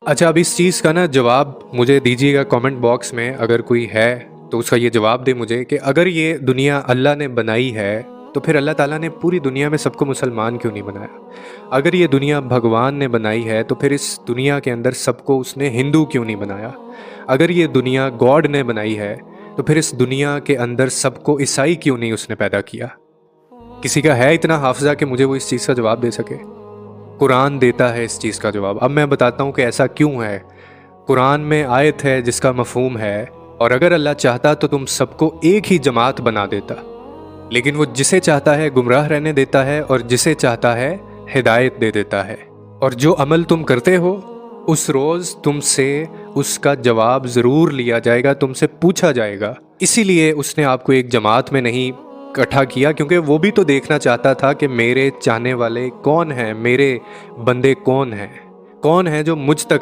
अच्छा, अब इस चीज़ का ना जवाब मुझे दीजिएगा कमेंट बॉक्स में, अगर कोई है तो उसका ये जवाब दे मुझे कि अगर ये दुनिया अल्लाह ने बनाई है तो फिर अल्लाह ताला ने पूरी दुनिया में सबको मुसलमान क्यों नहीं बनाया? अगर ये दुनिया भगवान ने बनाई है तो फिर इस दुनिया के अंदर सबको उसने हिंदू क्यों नहीं बनाया? अगर ये दुनिया गॉड ने बनाई है तो फिर इस दुनिया के अंदर सबको ईसाई क्यों नहीं उसने पैदा किया? किसी का है इतना हाफजा कि मुझे वो इस चीज़ का जवाब दे सके? कुरान देता है इस चीज़ का जवाब। अब मैं बताता हूँ कि ऐसा क्यों है। कुरान में आयत है जिसका मफहूम है, और अगर अल्लाह चाहता तो तुम सबको एक ही जमात बना देता, लेकिन वो जिसे चाहता है गुमराह रहने देता है और जिसे चाहता है हिदायत दे देता है। और जो अमल तुम करते हो उस रोज़ तुमसे उसका जवाब ज़रूर लिया जाएगा, तुमसे पूछा जाएगा। इसीलिए उसने आपको एक जमात में नहीं इकट्ठा किया, क्योंकि वो भी तो देखना चाहता था कि मेरे चाहने वाले कौन हैं, मेरे बंदे कौन हैं जो मुझ तक